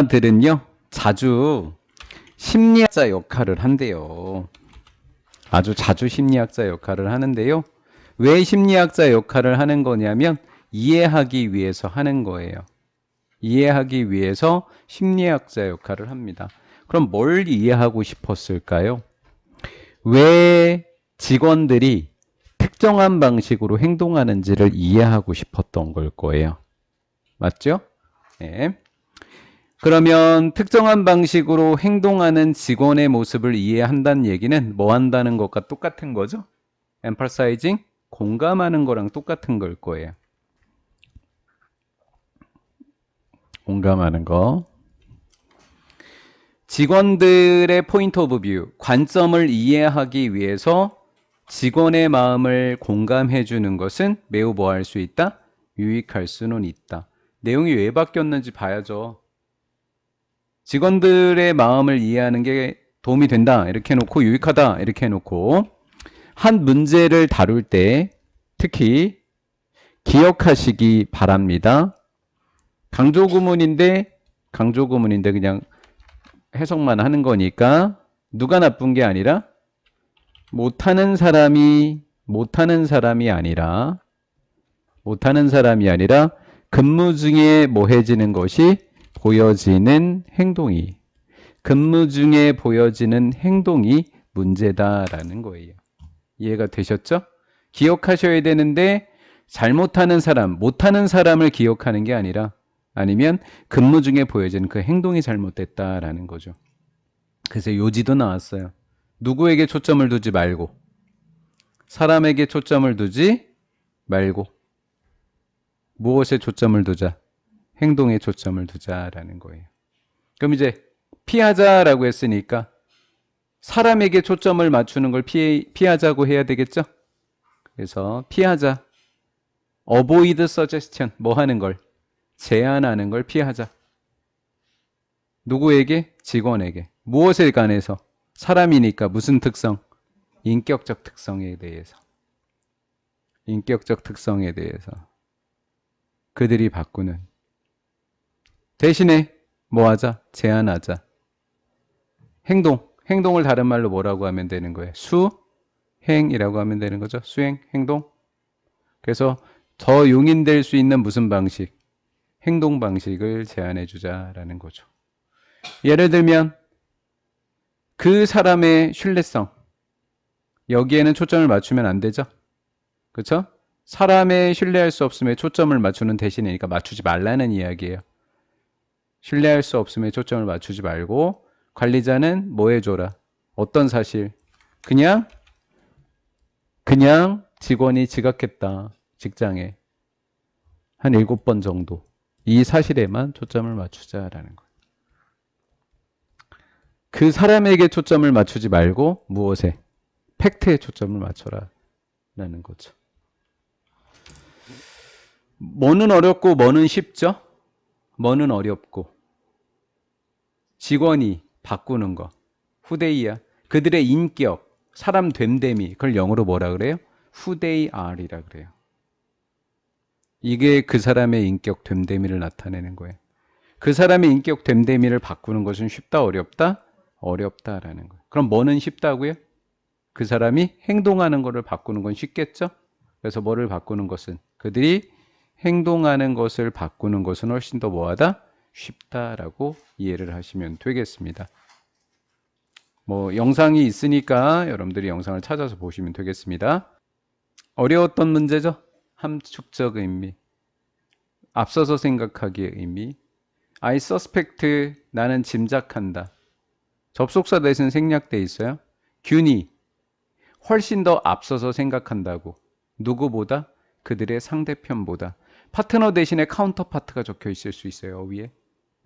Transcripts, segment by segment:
들은요 자주 심리학자 역할을 한대요. 아주 자주 심리학자 역할을 하는데요. 왜 심리학자 역할을 하는 거냐면 이해하기 위해서 하는 거예요. 이해하기 위해서 심리학자 역할을 합니다. 그럼 뭘 이해하고 싶었을까요? 왜 직원들이 특정한 방식으로 행동하는지를 이해하고 싶었던 걸 거예요. 맞죠? 네. 그러면 특정한 방식으로 행동하는 직원의 모습을 이해한다는 얘기는 뭐 한다는 것과 똑같은 거죠? emphasizing, 공감하는 거랑 똑같은 걸 거예요. 공감하는 거. 직원들의 포인트 오브 뷰, 관점을 이해하기 위해서 직원의 마음을 공감해 주는 것은 매우 뭐 할 수 있다? 유익할 수는 있다. 내용이 왜 바뀌었는지 봐야죠. 직원들의 마음을 이해하는 게 도움이 된다 이렇게 해놓고 유익하다 이렇게 해놓고 한 문제를 다룰 때 특히 기억하시기 바랍니다. 강조구문인데 그냥 해석만 하는 거니까 누가 나쁜 게 아니라 못하는 사람이 아니라 근무 중에 뭐해지는 것이 보여지는 행동이 근무 중에 보여지는 행동이 문제다라는 거예요. 이해가 되셨죠? 기억하셔야 되는데 잘못하는 사람, 못하는 사람을 기억하는 게 아니라 아니면 근무 중에 보여지는 그 행동이 잘못됐다라는 거죠. 그래서 요지도 나왔어요. 누구에게 초점을 두지 말고 사람에게 초점을 두지 말고 무엇에 초점을 두자? 행동에 초점을 두자라는 거예요. 그럼 이제 피하자라고 했으니까 사람에게 초점을 맞추는 걸 피하자고 해야 되겠죠? 그래서 피하자. avoid suggestion, 뭐 하는 걸? 제안하는 걸 피하자. 누구에게? 직원에게. 무엇에 관해서? 사람이니까 무슨 특성? 인격적 특성에 대해서. 인격적 특성에 대해서. 그들이 바꾸는. 대신에 뭐 하자? 제안하자. 행동을 다른 말로 뭐라고 하면 되는 거예요? 수행이라고 하면 되는 거죠. 수행, 행동. 그래서 더 용인될 수 있는 무슨 방식? 행동 방식을 제안해 주자라는 거죠. 예를 들면 그 사람의 신뢰성 여기에는 초점을 맞추면 안 되죠. 그렇죠? 사람의 신뢰할 수 없음에 초점을 맞추는 대신이니까 맞추지 말라는 이야기예요. 신뢰할 수 없음에 초점을 맞추지 말고 관리자는 뭐 해줘라? 어떤 사실? 그냥 직원이 지각했다. 직장에. 한 7번 정도. 이 사실에만 초점을 맞추자라는 거예요. 그 사람에게 초점을 맞추지 말고 무엇에? 팩트에 초점을 맞춰라 라는 거죠. 뭐는 어렵고 뭐는 쉽죠? 뭐는 어렵고 직원이 바꾸는 거. 후대이야. 그들의 인격, 사람 됨됨이 그걸 영어로 뭐라 그래요? Who they are이라 그래요. 이게 그 사람의 인격 됨됨이를 나타내는 거예요. 그 사람의 인격 됨됨이를 바꾸는 것은 쉽다 어렵다? 어렵다라는 거예요. 그럼 뭐는 쉽다고요? 그 사람이 행동하는 것을 바꾸는 건 쉽겠죠? 그래서 뭐를 바꾸는 것은 그들이 행동하는 것을 바꾸는 것은 훨씬 더 뭐하다? 쉽다라고 이해를 하시면 되겠습니다. 뭐 영상이 있으니까 여러분들이 영상을 찾아서 보시면 되겠습니다. 어려웠던 문제죠? 함축적 의미, 앞서서 생각하기의 의미, I suspect, 나는 짐작한다. 접속사 대신 생략돼 있어요. 균이, 훨씬 더 앞서서 생각한다고. 누구보다? 그들의 상대편보다. 파트너 대신에 카운터파트가 적혀 있을 수 있어요. 위에.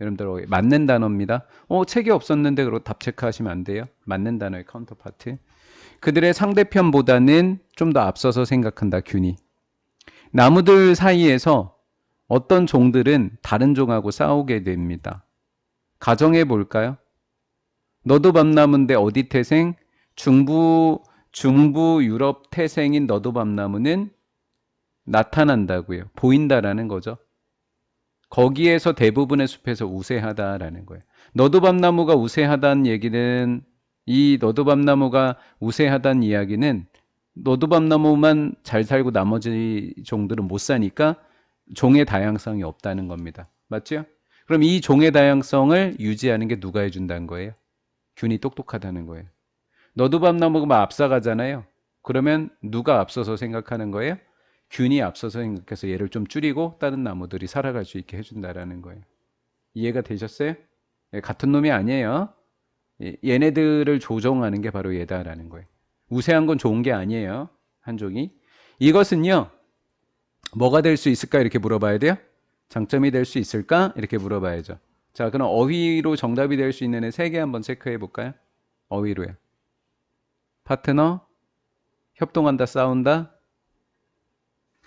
여러분들 맞는 단어입니다. 책이 없었는데 그러고 답 체크하시면 안 돼요. 맞는 단어의 카운터파트. 그들의 상대편보다는 좀 더 앞서서 생각한다. 균이. 나무들 사이에서 어떤 종들은 다른 종하고 싸우게 됩니다. 가정해 볼까요? 너도 밤나무인데 어디 태생? 중부 유럽 태생인 너도 밤나무는 나타난다고요. 보인다라는 거죠. 거기에서 대부분의 숲에서 우세하다라는 거예요. 너도밤나무가 우세하다는 얘기는 이 너도밤나무가 우세하다는 이야기는 너도밤나무만 잘 살고 나머지 종들은 못 사니까 종의 다양성이 없다는 겁니다. 맞죠? 그럼 이 종의 다양성을 유지하는 게 누가 해준다는 거예요? 균이 똑똑하다는 거예요. 너도밤나무가 막 앞서가잖아요. 그러면 누가 앞서서 생각하는 거예요? 균이 앞서서 생각해서 얘를 좀 줄이고 다른 나무들이 살아갈 수 있게 해준다라는 거예요. 이해가 되셨어요? 예, 같은 놈이 아니에요. 얘네들을 조종하는 게 바로 얘다라는 거예요. 우세한 건 좋은 게 아니에요. 한 종이. 이것은요. 뭐가 될 수 있을까 이렇게 물어봐야 돼요. 장점이 될 수 있을까 이렇게 물어봐야죠. 자, 그럼 어휘로 정답이 될 수 있는 애 3개 한번 체크해 볼까요? 어휘로요. 파트너, 협동한다, 싸운다,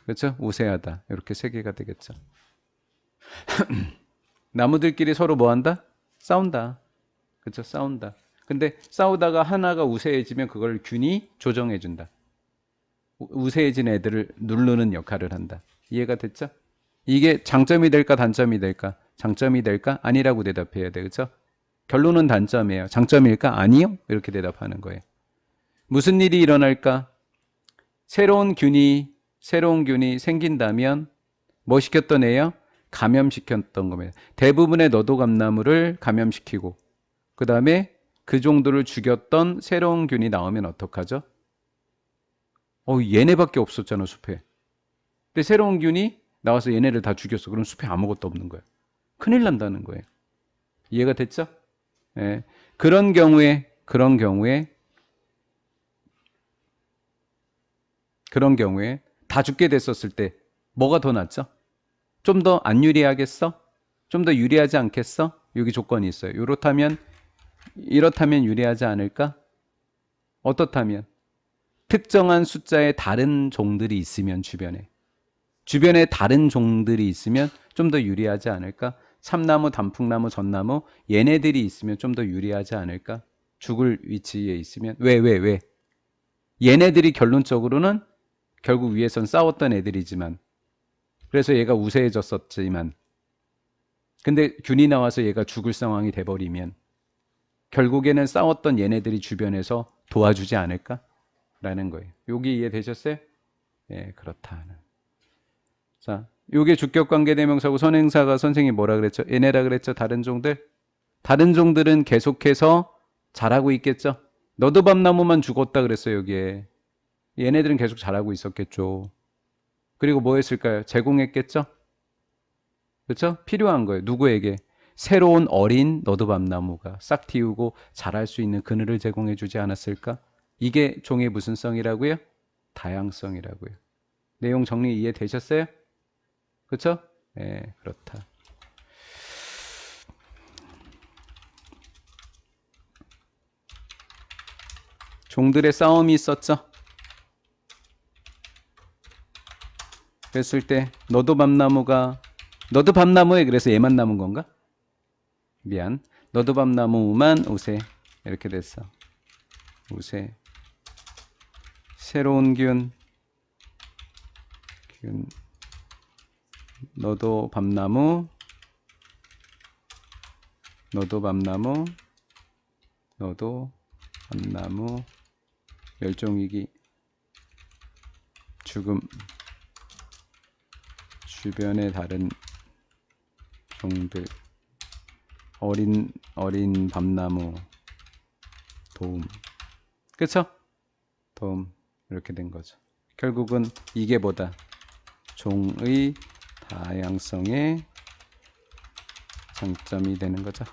그렇죠? 우세하다. 이렇게 3개가 되겠죠. 나무들끼리 서로 뭐 한다? 싸운다. 그렇죠? 싸운다. 근데 싸우다가 하나가 우세해지면 그걸 균이 조정해 준다. 우세해진 애들을 누르는 역할을 한다. 이해가 됐죠? 이게 장점이 될까 단점이 될까? 장점이 될까? 아니라고 대답해야 돼. 그렇죠? 결론은 단점이에요. 장점일까? 아니요. 이렇게 대답하는 거예요. 무슨 일이 일어날까? 새로운 균이 생긴다면 뭐 시켰던 애요? 감염시켰던 겁니다. 대부분의 너도감나무를 감염시키고 그 다음에 그 정도를 죽였던 새로운 균이 나오면 어떡하죠? 얘네밖에 없었잖아 숲에. 근데 새로운 균이 나와서 얘네를 다 죽였어. 그럼 숲에 아무것도 없는 거야. 큰일 난다는 거예요. 이해가 됐죠? 예. 그런 경우에 다 죽게 됐었을 때 뭐가 더 낫죠? 좀 더 안 유리하겠어? 좀 더 유리하지 않겠어? 여기 조건이 있어요. 이렇다면 유리하지 않을까? 어떻다면? 특정한 숫자의 다른 종들이 있으면 주변에 다른 종들이 있으면 좀 더 유리하지 않을까? 참나무, 단풍나무, 전나무 얘네들이 있으면 좀 더 유리하지 않을까? 죽을 위치에 있으면 왜? 얘네들이 결론적으로는 결국 위에선 싸웠던 애들이지만 그래서 얘가 우세해졌었지만 근데 균이 나와서 얘가 죽을 상황이 돼버리면 결국에는 싸웠던 얘네들이 주변에서 도와주지 않을까? 라는 거예요. 여기 이해되셨어요? 예, 그렇다. 자, 요게 주격관계대명사고 선행사가 선생님이 뭐라 그랬죠? 얘네라 그랬죠? 다른 종들? 다른 종들은 계속해서 자라고 있겠죠? 너도밤나무만 죽었다 그랬어요, 여기에. 얘네들은 계속 자라고 있었겠죠. 그리고 뭐 했을까요? 제공했겠죠? 그렇죠? 필요한 거예요. 누구에게? 새로운 어린 너도밤나무가 싹 틔우고 자랄 수 있는 그늘을 제공해 주지 않았을까? 이게 종의 무슨 성이라고요? 다양성이라고요. 내용 정리 이해되셨어요? 그렇죠? 네, 그렇다. 종들의 싸움이 있었죠? 그랬을 때 너도 밤나무에 그래서 얘만 남은 건가? 미안. 너도 밤나무만 우세. 이렇게 됐어. 우세. 새로운 균. 너도 밤나무. 멸종위기. 죽음. 주변의 다른 종들. 어린 밤나무. 도움. 그쵸? 도움. 이렇게 된 거죠. 결국은 이게 뭐다? 종의 다양성의 장점이 되는 거죠.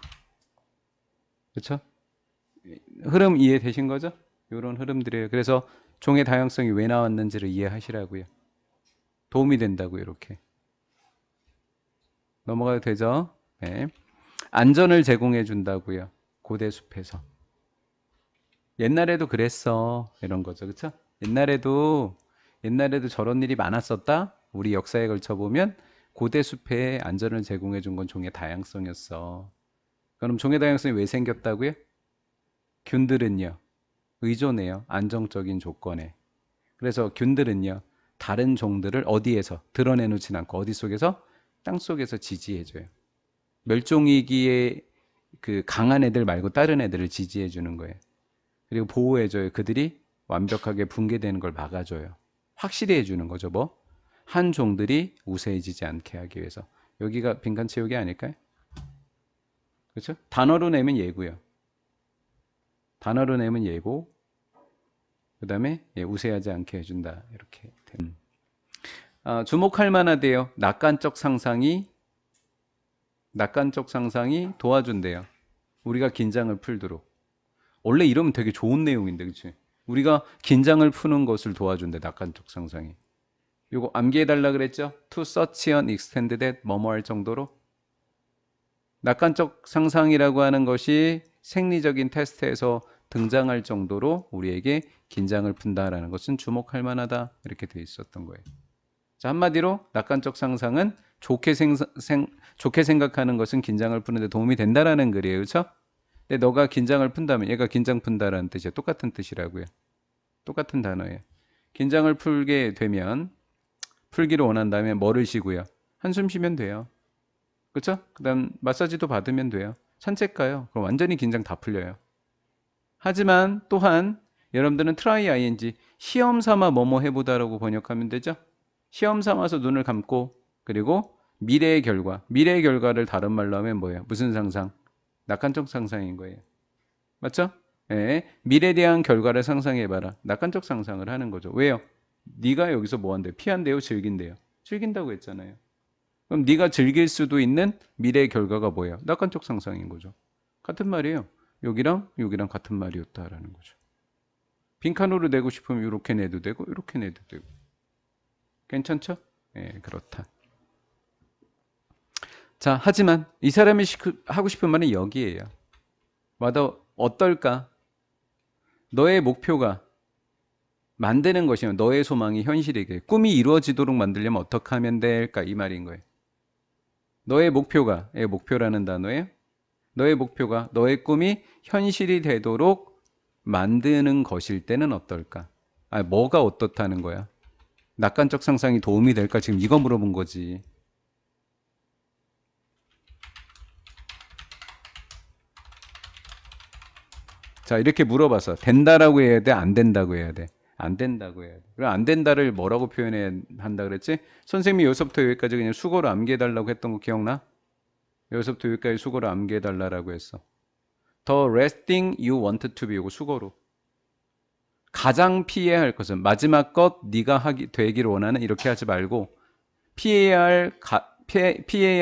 그렇죠? 흐름 이해되신 거죠? 이런 흐름들이에요. 그래서 종의 다양성이 왜 나왔는지를 이해하시라고요. 도움이 된다고요. 이렇게. 넘어가도 되죠? 네. 안전을 제공해 준다고요. 고대 숲에서. 옛날에도 그랬어. 이런 거죠. 그렇죠? 옛날에도 저런 일이 많았었다. 우리 역사에 걸쳐 보면 고대 숲에 안전을 제공해 준 건 종의 다양성이었어. 그럼 종의 다양성이 왜 생겼다고요? 균들은요. 의존해요. 안정적인 조건에. 그래서 균들은요. 다른 종들을 어디에서 드러내놓진 않고 어디 속에서? 땅속에서 지지해줘요. 멸종위기에 그 강한 애들 말고 다른 애들을 지지해주는 거예요. 그리고 보호해줘요. 그들이 완벽하게 붕괴되는 걸 막아줘요. 확실히 해주는 거죠. 뭐? 한 종들이 우세해지지 않게 하기 위해서. 여기가 빈칸 채우기 아닐까요? 그렇죠? 단어로 내면 예고요. 단어로 내면 예고. 그 다음에 우세하지 않게 해준다. 이렇게. 주목할 만하대요. 낙관적 상상이 도와준대요. 우리가 긴장을 풀도록. 원래 이러면 되게 좋은 내용인데, 그치? 우리가 긴장을 푸는 것을 도와준대, 낙관적 상상이. 요거 암기해달라 그랬죠? To such an extent that 뭐뭐 할 정도로. 낙관적 상상이라고 하는 것이 생리적인 테스트에서 등장할 정도로 우리에게 긴장을 푼다라는 것은 주목할 만하다. 이렇게 돼 있었던 거예요. 자, 한마디로 낙관적 상상은 좋게 생각하는 것은 긴장을 푸는데 도움이 된다라는 글이에요. 그렇죠? 근데 너가 긴장을 푼다면 얘가 긴장 푼다라는 뜻이야. 똑같은 뜻이라고요. 똑같은 단어예요. 긴장을 풀게 되면 풀기를 원한다면 뭐를 쉬고요? 한숨 쉬면 돼요. 그렇죠? 그다음 마사지도 받으면 돼요. 산책 가요. 그럼 완전히 긴장 다 풀려요. 하지만 또한 여러분들은 try ing 시험 삼아 뭐뭐 해보다라고 번역하면 되죠. 시험 삼아서 눈을 감고 그리고 미래의 결과를 다른 말로 하면 뭐예요? 무슨 상상? 낙관적 상상인 거예요. 맞죠? 예, 미래에 대한 결과를 상상해봐라. 낙관적 상상을 하는 거죠. 왜요? 네가 여기서 뭐 한대요? 피한대요? 즐긴대요? 즐긴다고 했잖아요. 그럼 네가 즐길 수도 있는 미래의 결과가 뭐예요? 낙관적 상상인 거죠. 같은 말이에요. 여기랑 여기랑 같은 말이었다라는 거죠. 빈칸으로 내고 싶으면 이렇게 내도 되고 이렇게 내도 되고. 괜찮죠? 예, 그렇다. 자, 하지만 이 사람이 하고 싶은 말은 여기에요. 어떨까? 너의 목표가 만드는 것이면 너의 소망이 현실이게 꿈이 이루어지도록 만들려면 어떻게 하면 될까? 이 말인 거예요. 너의 목표라는 단어예요. 너의 목표가 너의 꿈이 현실이 되도록 만드는 것일 때는 어떨까? 뭐가 어떻다는 거야? 낙관적 상상이 도움이 될까? 지금 이거 물어본 거지. 자, 이렇게 물어봐서 된다라고 해야 돼? 안 된다고 해야 돼? 안 된다고 해야 돼. 그럼 안 된다를 뭐라고 표현해야 한다 그랬지? 선생님이 여기서부터 여기까지 그냥 수고로 암기해달라고 했던 거 기억나? 여기서부터 여기까지 수고로 암기해달라고 했어. The last thing you wanted to be 이거 수고로. 가장 피해야 할 것은 마지막 것 네가 되기를 원하는 이렇게 하지 말고 피해야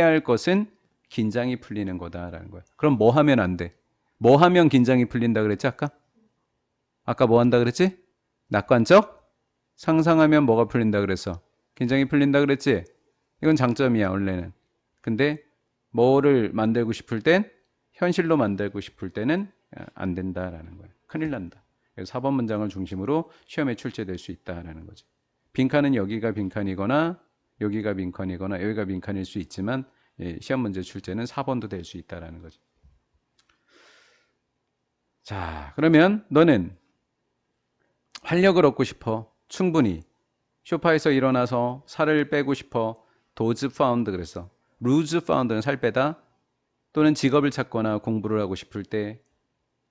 할 것은 긴장이 풀리는 거다라는 거야. 그럼 뭐 하면 안 돼? 뭐 하면 긴장이 풀린다 그랬지 아까? 아까 뭐 한다 그랬지? 낙관적 상상하면 뭐가 풀린다 그랬어? 긴장이 풀린다 그랬지? 이건 장점이야 원래는. 근데 뭐를 만들고 싶을 땐 현실로 만들고 싶을 때는 안 된다라는 거야. 큰일 난다. 그래서 4번 문장을 중심으로 시험에 출제될 수 있다라는 거죠. 빈칸은 여기가 빈칸이거나 여기가 빈칸이거나 여기가 빈칸일 수 있지만 시험 문제 출제는 4번도 될 수 있다라는 거죠. 자, 그러면 너는 활력을 얻고 싶어. 충분히. 소파에서 일어나서 살을 빼고 싶어. 도즈 파운드 그랬어. 루즈 파운드는 살 빼다. 또는 직업을 찾거나 공부를 하고 싶을 때.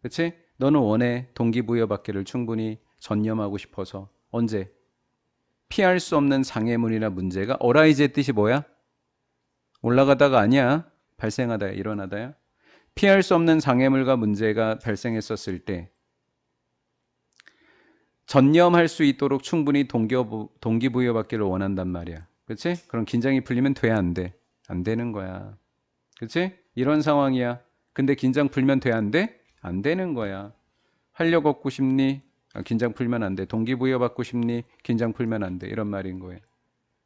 그치? 너는 원해. 동기부여받기를 충분히 전념하고 싶어서. 언제? 피할 수 없는 장애물이나 문제가 어라이즈의 뜻이 뭐야? 올라가다가 아니야. 발생하다, 일어나다야. 피할 수 없는 장애물과 문제가 발생했었을 때 전념할 수 있도록 충분히 동기부여받기를 원한단 말이야. 그렇지? 그럼 긴장이 풀리면 돼, 안 돼? 안 되는 거야. 그렇지? 이런 상황이야. 근데 긴장 풀면 돼, 안 돼? 안 되는 거야. 활력 얻고 싶니? 긴장 풀면 안 돼. 동기부여받고 싶니? 긴장 풀면 안 돼. 이런 말인 거예요.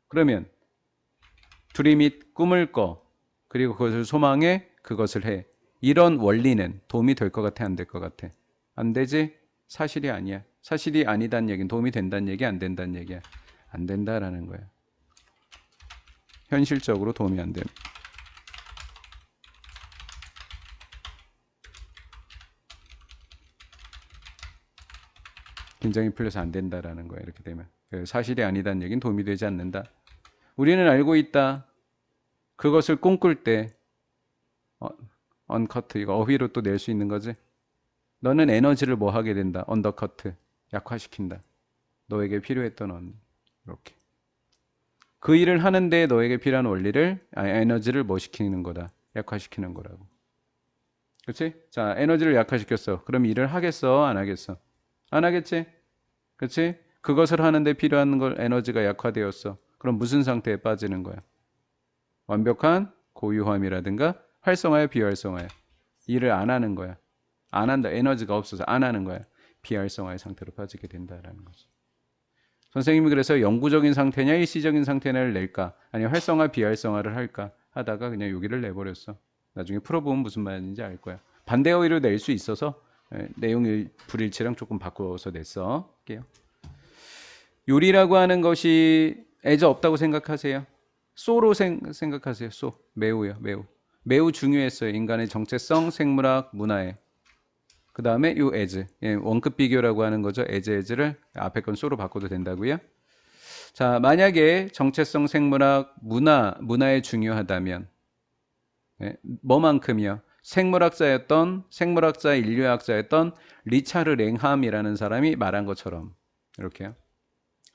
그러면 둘이 및 꿈을 꿔. 그리고 그것을 소망해. 그것을 해. 이런 원리는 도움이 될 것 같아? 안 될 것 같아? 안 되지? 사실이 아니야. 사실이 아니다는 얘기는 도움이 된다는 얘기, 안 된다는 얘기야. 안 된다라는 거야. 현실적으로 도움이 안 돼. 긴장이 풀려서 안 된다라는 거야. 이렇게 되면. 사실이 아니다는 얘기는 도움이 되지 않는다. 우리는 알고 있다. 그것을 꿈꿀 때 언커트 이거 어휘로 또 낼 수 있는 거지. 너는 에너지를 뭐 하게 된다. 언더커트 약화시킨다. 너에게 필요했던 이렇게. 그 일을 하는데 너에게 필요한 원리를 에너지를 뭐 시키는 거다. 약화시키는 거라고. 그렇지? 자, 에너지를 약화시켰어. 그럼 일을 하겠어? 안 하겠어? 안 하겠지? 그렇지? 그것을 하는데 필요한 걸 에너지가 약화되었어. 그럼 무슨 상태에 빠지는 거야? 완벽한 고유함이라든가 활성화야, 비활성화야? 일을 안 하는 거야. 안 한다. 에너지가 없어서 안 하는 거야. 비활성화의 상태로 빠지게 된다라는 거지. 선생님이 그래서 영구적인 상태냐 일시적인 상태냐를 낼까 아니면 활성화 비활성화를 할까 하다가 그냥 여기를 내버렸어. 나중에 풀어보면 무슨 말인지 알 거야. 반대 어휘로 낼 수 있어서 내용 불일치랑 조금 바꿔서 냈어. 할게요. 요리라고 하는 것이 애저 없다고 생각하세요? 소로 생각하세요. 소 매우요. 매우 중요했어요. 인간의 정체성, 생물학, 문화에. 그 다음에 요 as 원급 비교라고 하는 거죠. as를 앞에 건 소로 바꿔도 된다고요. 자, 만약에 정체성, 생물학, 문화에 중요하다면 뭐만큼이요? 생물학자, 인류학자였던 리차르 랭함이라는 사람이 말한 것처럼 이렇게요.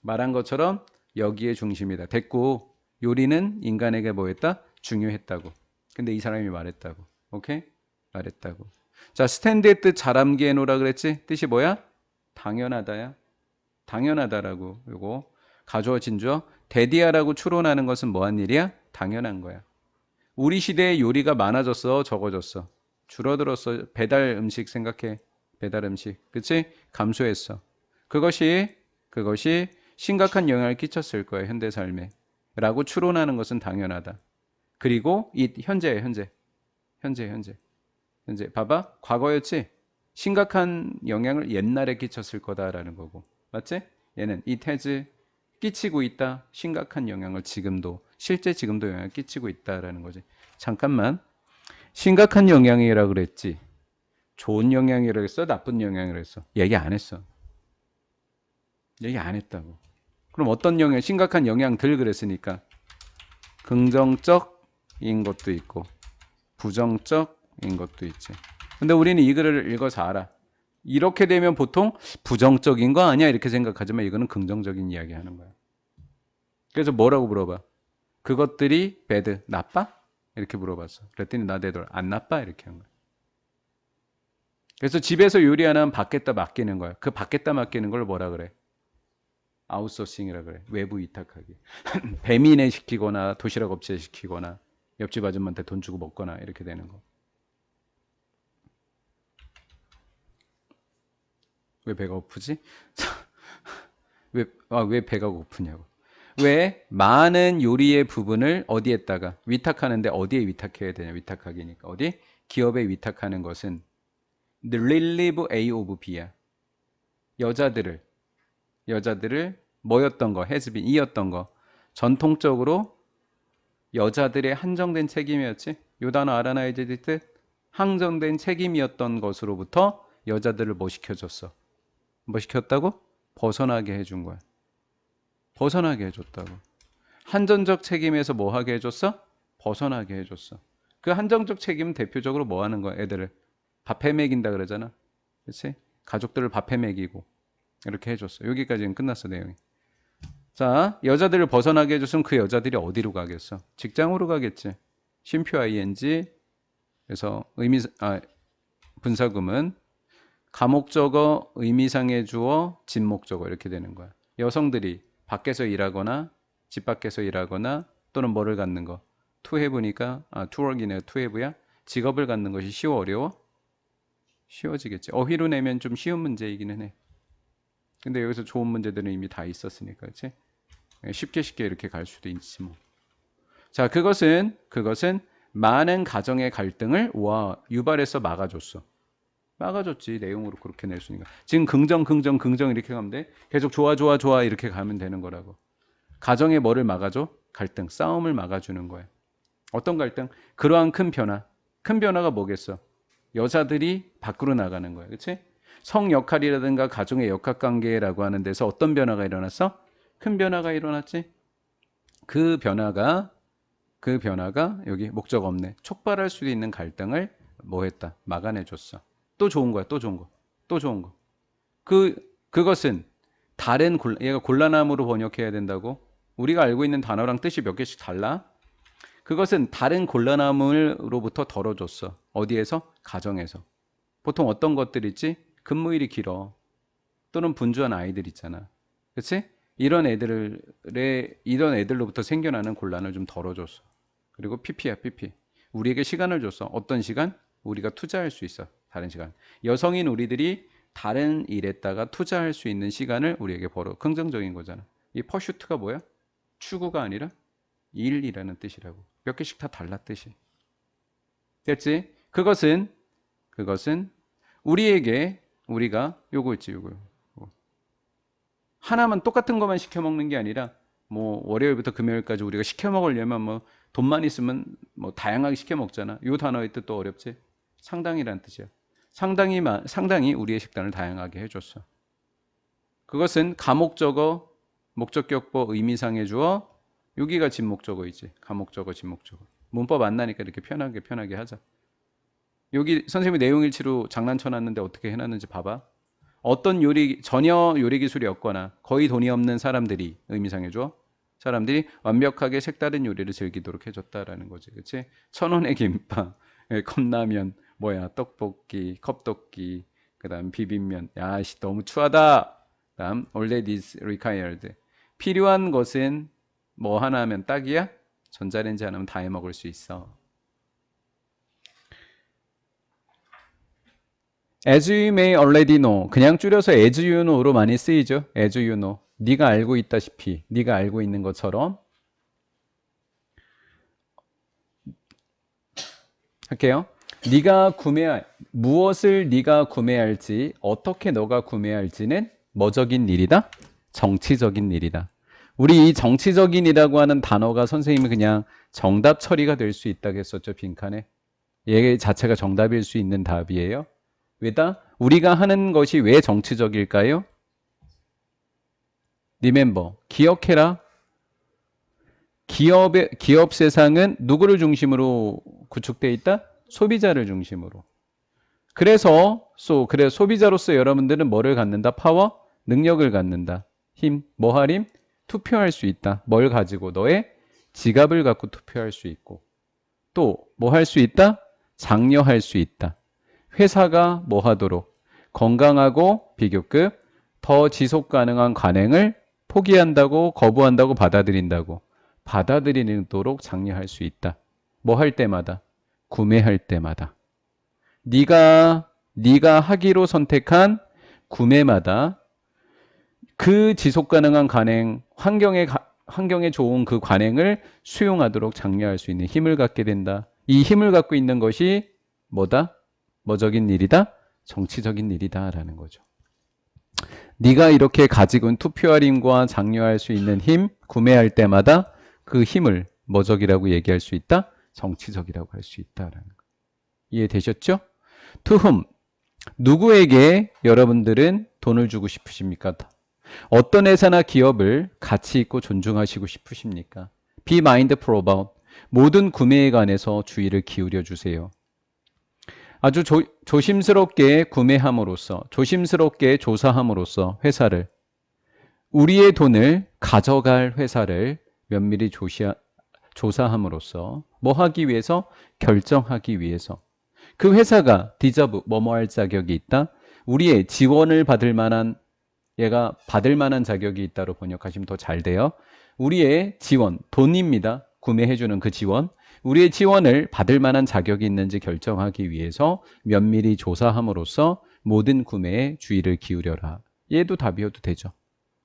말한 것처럼 여기에 중심이다. 됐고 요리는 인간에게 뭐했다? 중요했다고. 근데 이 사람이 말했다고. 오케이? 말했다고. 자, 스탠드의 뜻 자람게 해놓으라 그랬지? 뜻이 뭐야? 당연하다야. 당연하다라고. 요거 가주어진 주어. 대디하라고 추론하는 것은 뭐한 일이야? 당연한 거야. 우리 시대에 요리가 많아졌어, 적어졌어? 줄어들었어. 배달 음식 생각해. 배달 음식. 그치? 감소했어. 그것이 심각한 영향을 끼쳤을 거예요. 현대 삶에. 라고 추론하는 것은 당연하다. 그리고 현재예요. 현재 봐봐. 과거였지? 심각한 영향을 옛날에 끼쳤을 거다라는 거고. 맞지? 얘는 it has 끼치고 있다. 심각한 영향을 실제 지금도 영향을 끼치고 있다라는 거지. 잠깐만. 심각한 영향이라고 그랬지. 좋은 영향이라고 했어? 나쁜 영향이라고 했어? 얘기 안 했어. 얘기 안 했다고. 그럼 어떤 영향, 심각한 영향들 그랬으니까 긍정적인 것도 있고 부정적인 것도 있지. 근데 우리는 이 글을 읽어서 알아. 이렇게 되면 보통 부정적인 거 아니야 이렇게 생각하지만 이거는 긍정적인 이야기 하는 거야. 그래서 뭐라고 물어봐? 그것들이 bad, 나빠? 이렇게 물어봤어. 그랬더니 나대들 안 나빠 이렇게 한 거야. 그래서 집에서 요리하는 밖에다 맡기는 거야. 그 밖에다 맡기는 걸 뭐라 그래? 아웃소싱이라 그래. 외부 위탁하기. 배민에 시키거나 도시락 업체에 시키거나 옆집 아줌마한테 돈 주고 먹거나 이렇게 되는 거. 왜 배가 고프지? 왜 배가 고프냐고. 왜 많은 요리의 부분을 어디에다가 위탁하는데 어디에 위탁해야 되냐. 위탁하기니까. 어디? 기업에 위탁하는 것은 the relieve A of B야. 여자들을 뭐였던 거, has been, 이었던 거. 전통적으로 여자들의 한정된 책임이었지. 요 단어 알아놔야 될 뜻. 한정된 책임이었던 것으로부터 여자들을 뭐 시켜줬어? 뭐 시켰다고? 벗어나게 해준 거야. 벗어나게 해줬다고. 한정적 책임에서 뭐 하게 해줬어? 벗어나게 해줬어. 그 한정적 책임은 대표적으로 뭐 하는 거야? 애들을 밥해 먹인다 그러잖아. 그렇지? 가족들을 밥해 먹이고 이렇게 해줬어. 여기까지는 끝났어 내용이. 자, 여자들을 벗어나게 해줬으면 그 여자들이 어디로 가겠어? 직장으로 가겠지. 쉼표 ing. 그래서 분사구문 가목적어, 의미상의 주어, 진목적어 이렇게 되는 거야. 여성들이 밖에서 일하거나 집 밖에서 일하거나 또는 뭐를 갖는 거. to have니까 to work이네요. to have야. 직업을 갖는 것이 쉬워 어려워? 쉬워지겠지. 어휘로 내면 좀 쉬운 문제이기는 해. 근데 여기서 좋은 문제들은 이미 다 있었으니까, 그렇지? 쉽게 이렇게 갈 수도 있지 뭐. 자, 그것은 많은 가정의 갈등을 유발해서 막아줬어. 막아줬지. 내용으로 그렇게 낼 수 있는 거. 지금 긍정 이렇게 가면 돼. 계속 좋아 이렇게 가면 되는 거라고. 가정의 뭐를 막아줘? 갈등, 싸움을 막아주는 거야. 어떤 갈등? 그러한 큰 변화가 뭐겠어? 여자들이 밖으로 나가는 거야. 그렇지? 성 역할이라든가 가정의 역학관계라고 하는 데서 어떤 변화가 일어났어? 큰 변화가 일어났지? 그 변화가 그 변화가 여기 목적 없네. 촉발할 수도 있는 갈등을 뭐 했다? 막아내 줬어. 또 좋은 거야. 또 좋은 거. 또 좋은 거. 그것은 다른 얘가 곤란함으로 번역해야 된다고? 우리가 알고 있는 단어랑 뜻이 몇 개씩 달라? 그것은 다른 곤란함으로부터 덜어줬어. 어디에서? 가정에서. 보통 어떤 것들 있지? 근무일이 길어. 또는 분주한 아이들 있잖아. 그치? 이런 애들로부터 생겨나는 곤란을 좀 덜어줬어. 그리고 PP야, PP. 우리에게 시간을 줬어. 어떤 시간? 우리가 투자할 수 있어. 다른 시간. 여성인 우리들이 다른 일에다가 투자할 수 있는 시간을 우리에게 벌어. 긍정적인 거잖아. 이 퍼슈트가 뭐야? 추구가 아니라 일이라는 뜻이라고. 몇 개씩 다 달라 뜻이. 됐지? 그것은 우리에게 우리가 요거 있지, 요거. 하나만 똑같은 것만 시켜 먹는 게 아니라 뭐 월요일부터 금요일까지 우리가 시켜 먹으려면 뭐 돈만 있으면 뭐 다양하게 시켜 먹잖아. 요 단어의 뜻도 어렵지? 상당히란 뜻이야. 상당히 우리의 식단을 다양하게 해줬어. 그것은 가목적어, 목적격보, 의미상의 주어, 여기가 진목적어이지. 가목적어, 진목적어. 문법 안 나니까 이렇게 편하게 하자. 여기 선생님이 내용일치로 장난쳐놨는데 어떻게 해놨는지 봐봐. 어떤 전혀 요리 기술이 없거나 거의 돈이 없는 사람들이, 의미상의 주어, 사람들이 완벽하게 색다른 요리를 즐기도록 해줬다라는 거지. 그치? 1,000원의 김밥, 컵라면, 떡볶이, 컵떡기, 그 다음 비빔면. 야씨, 너무 추하다. 그 다음, all that is required. 필요한 것은 뭐 하나 하면 딱이야? 전자레인지 하나면 다 해 먹을 수 있어. As you may already know. 그냥 줄여서 as you know로 많이 쓰이죠. As you know. 네가 알고 있다시피, 네가 알고 있는 것처럼. 할게요. 무엇을 네가 구매할지, 어떻게 너가 구매할지는 뭐적인 일이다? 정치적인 일이다. 우리 이 정치적인이라고 하는 단어가 선생님이 그냥 정답 처리가 될 수 있다고 했었죠, 빈칸에. 얘 자체가 정답일 수 있는 답이에요. 왜다? 우리가 하는 것이 왜 정치적일까요? Remember, 기억해라. 기업 세상은 누구를 중심으로 구축되어 있다? 소비자를 중심으로. 그래서 소비자로서 여러분들은 뭐를 갖는다? 파워? 능력을 갖는다. 힘, 뭐 할 힘? 투표할 수 있다. 뭘 가지고? 너의 지갑을 갖고 투표할 수 있고. 또 뭐 할 수 있다? 장려할 수 있다. 회사가 뭐 하도록? 건강하고 비교급 더 지속 가능한 관행을 포기한다고, 거부한다고, 받아들인다고. 받아들이도록 장려할 수 있다. 뭐 할 때마다? 구매할 때마다. 네가 하기로 선택한 구매마다 그 지속 가능한 관행, 환경에 좋은 그 관행을 수용하도록 장려할 수 있는 힘을 갖게 된다. 이 힘을 갖고 있는 것이 뭐다? 뭐적인 일이다? 정치적인 일이다라는 거죠. 네가 이렇게 가지고 있는 투표할 힘과 장려할 수 있는 힘, 구매할 때마다 그 힘을 뭐적이라고 얘기할 수 있다? 정치적이라고 할 수 있다라는 거. 이해되셨죠? To whom? 누구에게 여러분들은 돈을 주고 싶으십니까? 어떤 회사나 기업을 가치 있고 존중하시고 싶으십니까? Be mindful about. 모든 구매에 관해서 주의를 기울여 주세요. 아주 조심스럽게 구매함으로써, 조심스럽게 조사함으로써 회사를, 우리의 돈을 가져갈 회사를 면밀히 조사함으로써 뭐 하기 위해서? 결정하기 위해서. 그 회사가 디저브, 뭐뭐 할 자격이 있다? 우리의 지원을 받을 만한, 얘가 받을 만한 자격이 있다로 번역하시면 더 잘 돼요. 우리의 지원, 돈입니다. 구매해주는 그 지원. 우리의 지원을 받을 만한 자격이 있는지 결정하기 위해서 면밀히 조사함으로써 모든 구매에 주의를 기울여라. 얘도 답이어도 되죠.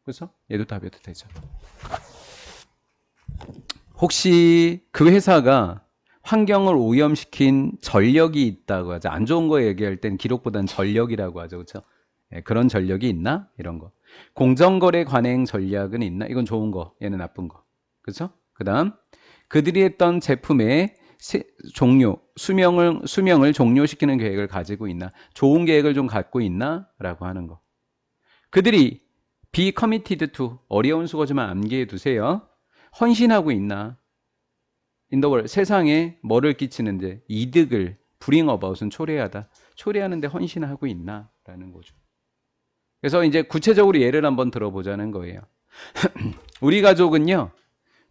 그래서 얘도 답이어도 되죠. 혹시 그 회사가 환경을 오염시킨 전력이 있다고 하죠. 안 좋은 거 얘기할 땐 기록보다는 전력이라고 하죠. 그렇죠? 네, 그런 전력이 있나? 이런 거. 공정거래 관행 전략은 있나? 이건 좋은 거, 얘는 나쁜 거. 그렇죠? 그 다음 그들이 했던 제품의 수명을 종료시키는 계획을 가지고 있나? 좋은 계획을 좀 갖고 있나? 라고 하는 거. 그들이 be committed to, 어려운 수거지만 암기해 두세요. 헌신하고 있나? in the world, 세상에 뭐를 끼치는데 이득을 bring about은 초래하다. 초래하는데 헌신하고 있나? 라는 거죠. 그래서 이제 구체적으로 예를 한번 들어보자는 거예요. 우리 가족은요,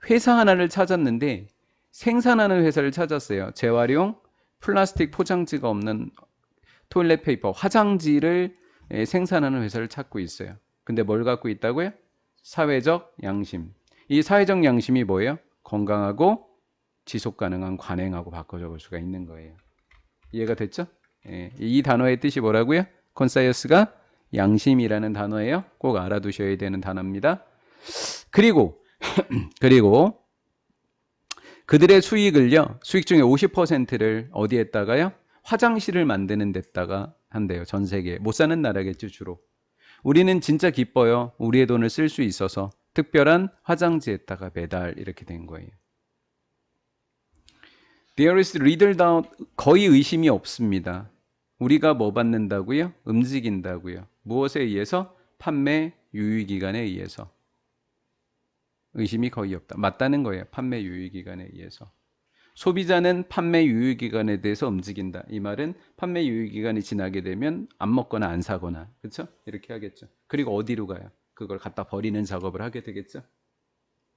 회사 하나를 찾았는데 생산하는 회사를 찾았어요. 재활용 플라스틱 포장지가 없는 토일렛 페이퍼, 화장지를 생산하는 회사를 찾고 있어요. 근데 뭘 갖고 있다고요? 사회적 양심. 이 사회적 양심이 뭐예요? 건강하고 지속 가능한 관행하고 바꿔 적을 수가 있는 거예요. 이해가 됐죠? 예, 이 단어의 뜻이 뭐라고요? 콘사이어스가 양심이라는 단어예요. 꼭 알아두셔야 되는 단어입니다. 그리고 그들의 수익을요, 수익 중에 50%를 어디에다가요? 화장실을 만드는 데다가 한대요. 전 세계에. 못 사는 나라겠죠, 주로. 우리는 진짜 기뻐요. 우리의 돈을 쓸 수 있어서 특별한 화장지에다가 매달 이렇게 된 거예요. There is little doubt. 거의 의심이 없습니다. 우리가 뭐 받는다고요? 움직인다고요. 무엇에 의해서? 판매 유효기간에 의해서. 의심이 거의 없다. 맞다는 거예요. 판매 유효기간에 의해서. 소비자는 판매 유효기간에 대해서 움직인다. 이 말은 판매 유효기간이 지나게 되면 안 먹거나 안 사거나, 그렇죠? 이렇게 하겠죠. 그리고 어디로 가요? 그걸 갖다 버리는 작업을 하게 되겠죠.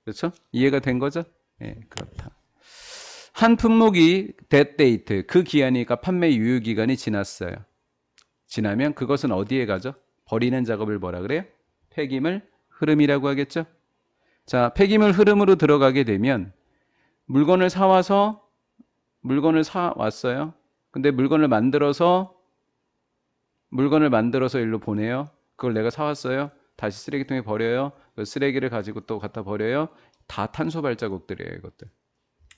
그렇죠? 이해가 된 거죠? 예, 그렇다. 한 품목이 that date, 그 기한이니까 판매 유효기간이 지났어요. 지나면 그것은 어디에 가죠? 버리는 작업을 뭐라 그래요? 폐기물 흐름이라고 하겠죠? 자, 폐기물 흐름으로 들어가게 되면 물건을 사왔어요. 근데 물건을 만들어서 일로 보내요. 그걸 내가 사왔어요. 다시 쓰레기통에 버려요. 그 쓰레기를 가지고 또 갖다 버려요. 다 탄소 발자국들이에요, 이것들.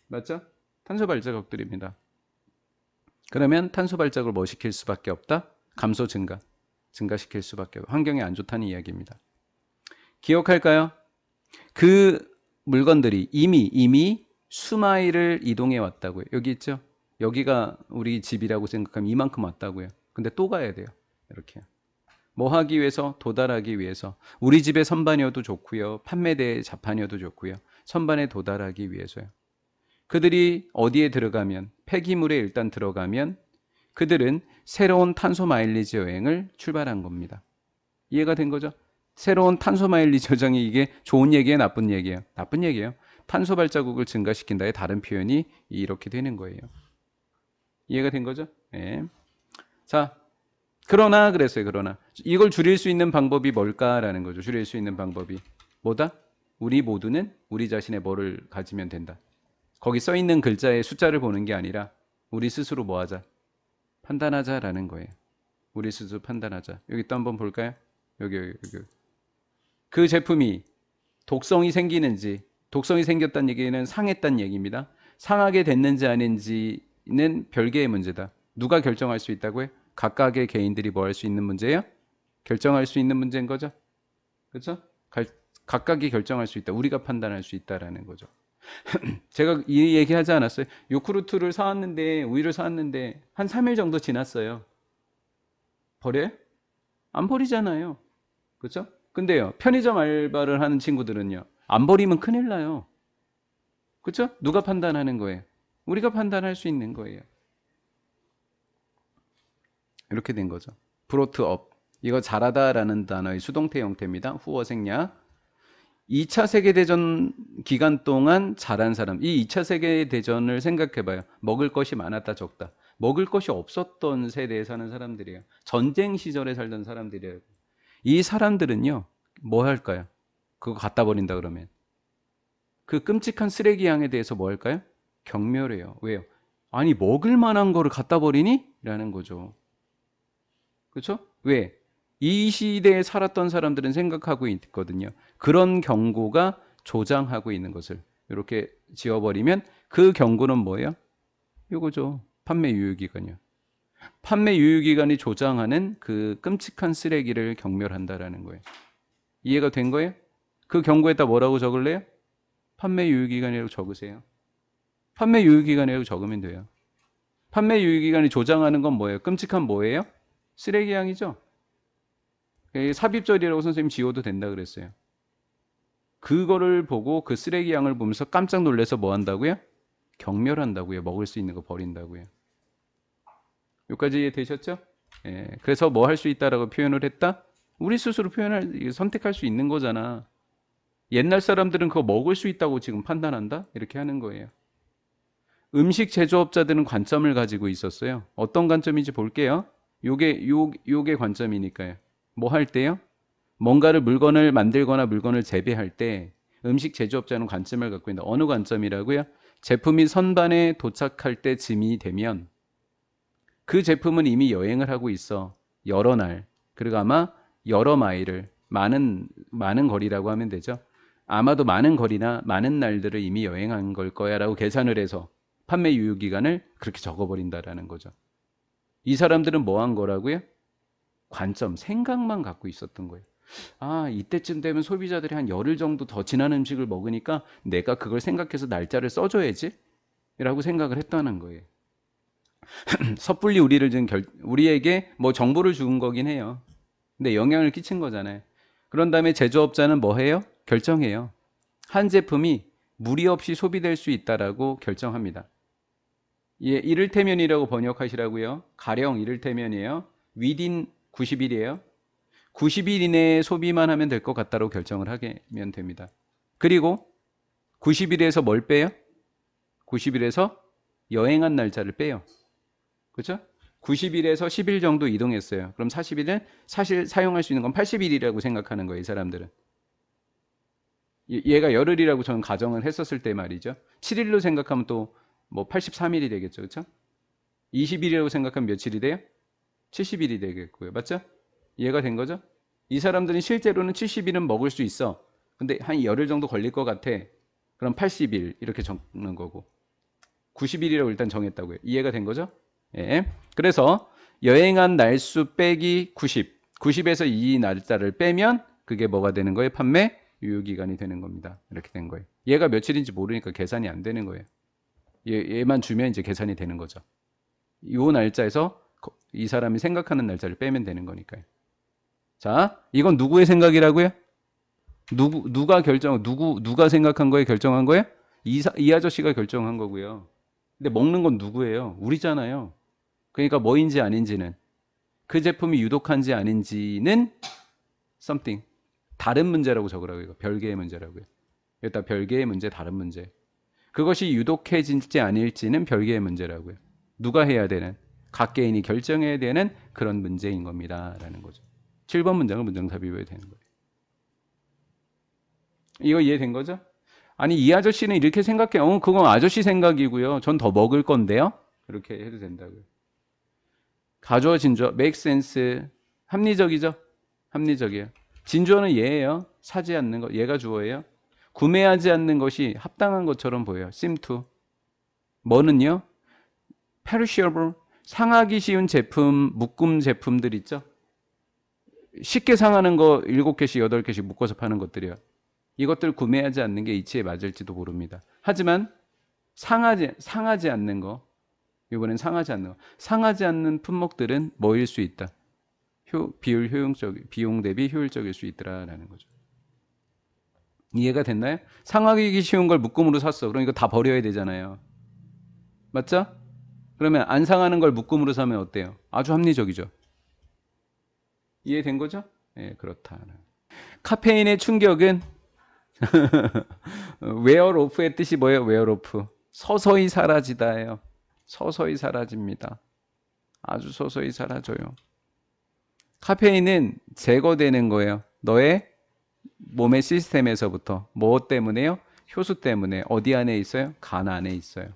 맞죠? 탄소 발자국들입니다. 그러면 탄소 발자국을 뭐 시킬 수밖에 없다? 감소 증가시킬 수밖에 없다. 환경에 안 좋다는 이야기입니다. 기억할까요? 그 물건들이 이미 수마일을 이동해 왔다고요. 여기 있죠? 여기가 우리 집이라고 생각하면 이만큼 왔다고요. 근데 또 가야 돼요. 이렇게. 뭐 하기 위해서? 도달하기 위해서. 우리 집의 선반이어도 좋고요. 판매대 자판이어도 좋고요. 선반에 도달하기 위해서요. 그들이 어디에 들어가면, 폐기물에 일단 들어가면 그들은 새로운 탄소 마일리지 여행을 출발한 겁니다. 이해가 된 거죠? 새로운 탄소 마일리지 저장이 이게 좋은 얘기예요, 나쁜 얘기예요? 나쁜 얘기예요. 탄소 발자국을 증가시킨다의 다른 표현이 이렇게 되는 거예요. 이해가 된 거죠? 네. 자, 그러나 이걸 줄일 수 있는 방법이 뭘까라는 거죠. 줄일 수 있는 방법이 뭐다? 우리 모두는 우리 자신의 뭐를 가지면 된다. 거기 써 있는 글자의 숫자를 보는 게 아니라 우리 스스로 뭐 하자? 판단하자라는 거예요. 우리 스스로 판단하자. 여기 또 한번 볼까요? 여기. 그 제품이 독성이 생겼다는 얘기는 상했다는 얘기입니다. 상하게 됐는지 아닌지는 별개의 문제다. 누가 결정할 수 있다고요? 각각의 개인들이 뭐 할 수 있는 문제예요? 결정할 수 있는 문제인 거죠. 그렇죠? 각각이 결정할 수 있다. 우리가 판단할 수 있다라는 거죠. 제가 이 얘기 하지 않았어요? 우유를 사왔는데 한 3일 정도 지났어요. 버려요? 안 버리잖아요. 그렇죠? 근데요, 편의점 알바를 하는 친구들은요, 안 버리면 큰일 나요. 그렇죠? 누가 판단하는 거예요? 우리가 판단할 수 있는 거예요. 이렇게 된 거죠. brought up. 이거 잘하다라는 단어의 수동태 형태입니다. 후어 생략. 2차 세계대전 기간 동안 잘한 사람. 이 2차 세계대전을 생각해봐요. 먹을 것이 많았다 적다. 먹을 것이 없었던 세대에 사는 사람들이에요. 전쟁 시절에 살던 사람들이에요. 이 사람들은요, 뭐 할까요? 그거 갖다 버린다 그러면. 그 끔찍한 쓰레기 양에 대해서 뭐 할까요? 경멸해요. 왜요? 아니, 먹을 만한 거를 갖다 버리니? 라는 거죠. 그렇죠? 왜? 이 시대에 살았던 사람들은 생각하고 있거든요. 그런 경고가 조장하고 있는 것을 이렇게 지워버리면 그 경고는 뭐예요? 이거죠. 판매 유효기간이요. 판매 유효기간이 조장하는 그 끔찍한 쓰레기를 경멸한다라는 거예요. 이해가 된 거예요? 그 경고에다 뭐라고 적을래요? 판매 유효기간이라고 적으세요. 판매 유효기간이라고 적으면 돼요. 판매 유효기간이 조장하는 건 뭐예요? 끔찍한 뭐예요? 쓰레기 양이죠. 삽입절이라고 선생님 지워도 된다 그랬어요. 그거를 보고 그 쓰레기 양을 보면서 깜짝 놀라서 뭐 한다고요? 경멸한다고요. 먹을 수 있는 거 버린다고요. 여기까지 이해되셨죠? 예, 그래서 뭐 할 수 있다라고 표현을 했다? 우리 스스로 선택할 수 있는 거잖아. 옛날 사람들은 그거 먹을 수 있다고 지금 판단한다? 이렇게 하는 거예요. 음식 제조업자들은 관점을 가지고 있었어요. 어떤 관점인지 볼게요. 요게 관점이니까요. 뭐 할 때요? 뭔가를 물건을 만들거나 물건을 재배할 때 음식 제조업자는 관점을 갖고 있다. 어느 관점이라고요? 제품이 선반에 도착할 때쯤이 되면 그 제품은 이미 여행을 하고 있어. 여러 날. 그리고 아마 여러 마일을 많은 거리라고 하면 되죠. 아마도 많은 거리나 많은 날들을 이미 여행한 걸 거야라고 계산을 해서 판매 유효 기간을 그렇게 적어버린다라는 거죠. 이 사람들은 뭐 한 거라고요? 관점, 생각만 갖고 있었던 거예요. 아, 이때쯤 되면 소비자들이 한 열흘 정도 더 지난 음식을 먹으니까 내가 그걸 생각해서 날짜를 써줘야지 라고 생각을 했다는 거예요. 섣불리 우리에게 뭐 정보를 준 거긴 해요. 근데 영향을 끼친 거잖아요. 그런 다음에 제조업자는 뭐 해요? 결정해요. 한 제품이 무리 없이 소비될 수 있다라고 결정합니다. 예, 이를테면이라고 번역하시라고요. 가령 이를테면이에요. within 90일이에요. 90일 이내에 소비만 하면 될 것 같다고 결정을 하면 됩니다. 그리고 90일에서 뭘 빼요? 90일에서 여행한 날짜를 빼요. 그렇죠? 90일에서 10일 정도 이동했어요. 그럼 40일은 사실 사용할 수 있는 건 80일이라고 생각하는 거예요, 이 사람들은. 얘가 열흘이라고 저는 가정을 했었을 때 말이죠. 7일로 생각하면 또 뭐 83일이 되겠죠. 그렇죠? 20일이라고 생각하면 며칠이 돼요? 70일이 되겠고요. 맞죠? 이해가 된 거죠? 이 사람들은 실제로는 70일은 먹을 수 있어. 근데 한 열흘 정도 걸릴 것 같아. 그럼 80일 이렇게 적는 거고. 90일이라고 일단 정했다고요. 이해가 된 거죠? 예. 그래서 여행한 날수 빼기 90. 90에서 이 날짜를 빼면 그게 뭐가 되는 거예요? 판매 유효기간이 되는 겁니다. 이렇게 된 거예요. 얘가 며칠인지 모르니까 계산이 안 되는 거예요. 얘만 주면 이제 계산이 되는 거죠. 이 날짜에서 이 사람이 생각하는 날짜를 빼면 되는 거니까요. 자, 이건 누구의 생각이라고요? 누가 생각한 거에 결정한 거예요? 이 아저씨가 결정한 거고요. 근데 먹는 건 누구예요? 우리잖아요. 그러니까 뭐인지 아닌지는 그 제품이 유독한지 아닌지는 something 다른 문제라고 적으라고 이거 별개의 문제라고요. 여기다 별개의 문제, 다른 문제. 그것이 유독해질지 아닐지는 별개의 문제라고요. 누가 해야 되는 각 개인이 결정해야 되는 그런 문제인 겁니다라는 거죠. 7번 문장을 문장삽입해야 되는 거예요. 이거 이해된 거죠? 아니 이 아저씨는 이렇게 생각해. 그건 아저씨 생각이고요. 전 더 먹을 건데요. 그렇게 해도 된다고요. 가주어 진주어 make sense 합리적이죠? 합리적이에요. 진주어는 얘예요. 사지 않는 거. 얘가 주어예요. 구매하지 않는 것이 합당한 것처럼 보여요. seem to. 뭐는요? perishable 상하기 쉬운 제품, 묶음 제품들 있죠? 쉽게 상하는 거 7개씩, 8개씩 묶어서 파는 것들이요. 이것들 구매하지 않는 게 이치에 맞을지도 모릅니다. 하지만 상하지 않는 거, 이번엔 상하지 않는 거. 상하지 않는 품목들은 뭐일 수 있다? 비용 대비 효율적일 수 있더라라는 거죠. 이해가 됐나요? 상하기 쉬운 걸 묶음으로 샀어. 그러니까 다 버려야 되잖아요. 맞죠? 그러면 안 상하는 걸 묶음으로 사면 어때요? 아주 합리적이죠. 이해된 거죠? 예, 그렇다. 카페인의 충격은 웨어로프의 뜻이 뭐예요? 웨어로프. 서서히 사라지다예요. 서서히 사라집니다. 아주 서서히 사라져요. 카페인은 제거되는 거예요. 너의 몸의 시스템에서부터. 뭐 때문에요? 효소 때문에. 어디 안에 있어요? 간 안에 있어요.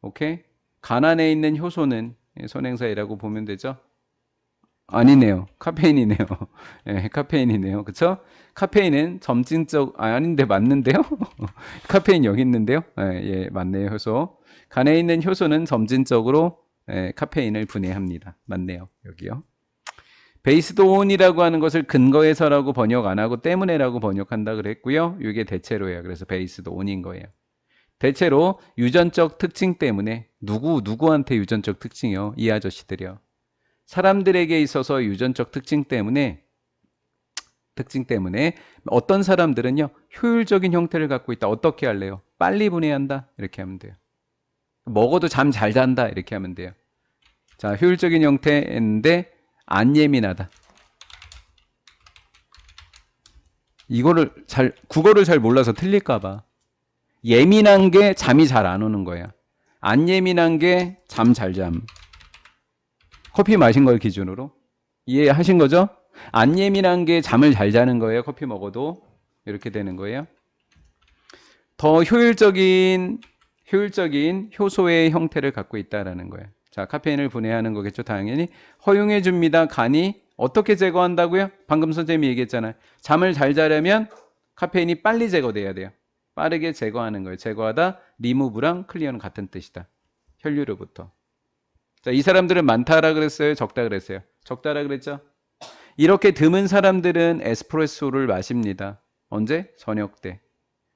오케이? 간 안에 있는 효소는 선행사이라고 보면 되죠? 아니네요. 카페인이네요. 예, 카페인이네요. 그쵸? 카페인은 아닌데 맞는데요? 카페인 여기 있는데요? 예, 맞네요. 효소. 간에 있는 효소는 점진적으로 카페인을 분해합니다. 맞네요. 여기요. 베이스드 온이라고 하는 것을 근거해서라고 번역 안 하고 때문에라고 번역한다 그랬고요. 이게 대체로예요. 그래서 베이스드 온인 거예요. 대체로 유전적 특징 때문에 누구한테 유전적 특징이요? 이 아저씨들이요. 사람들에게 있어서 유전적 특징 때문에 어떤 사람들은요 효율적인 형태를 갖고 있다. 어떻게 할래요? 빨리 분해한다. 이렇게 하면 돼요. 먹어도 잠 잘 잔다 이렇게 하면 돼요. 자, 효율적인 형태인데 안 예민하다. 국어를 잘 몰라서 틀릴까 봐. 예민한 게 잠이 잘 안 오는 거야. 안 예민한 게 잠 잘 잠. 커피 마신 걸 기준으로. 이해하신 거죠? 안 예민한 게 잠을 잘 자는 거예요. 커피 먹어도. 이렇게 되는 거예요. 더 효율적인 효소의 형태를 갖고 있다라는 거예요. 자, 카페인을 분해하는 거겠죠. 당연히 허용해 줍니다. 간이 어떻게 제거한다고요? 방금 선생님이 얘기했잖아요. 잠을 잘 자려면 카페인이 빨리 제거돼야 돼요. 빠르게 제거하는 거예요. 제거하다 리무브랑 클리어는 같은 뜻이다. 혈류로부터. 자, 이 사람들은 많다라 그랬어요? 적다 그랬어요? 적다라 그랬죠? 이렇게 드문 사람들은 에스프레소를 마십니다. 언제? 저녁 때.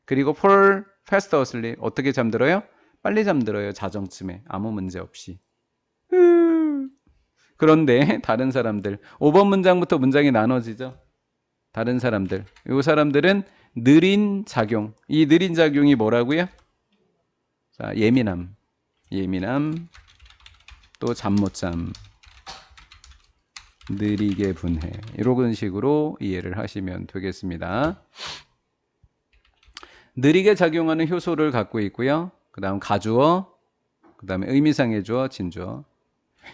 그리고 fall faster asleep. 어떻게 잠들어요? 빨리 잠들어요. 자정쯤에. 아무 문제 없이. 그런데 다른 사람들 5번 문장부터 문장이 나눠지죠. 다른 사람들. 이 사람들은 느린 작용. 이 느린 작용이 뭐라고요? 자, 예민함. 또 잠 못 잠. 느리게 분해. 이런 식으로 이해를 하시면 되겠습니다. 느리게 작용하는 효소를 갖고 있고요. 그 다음 가주어, 그 다음에 의미상의 주어, 진주어.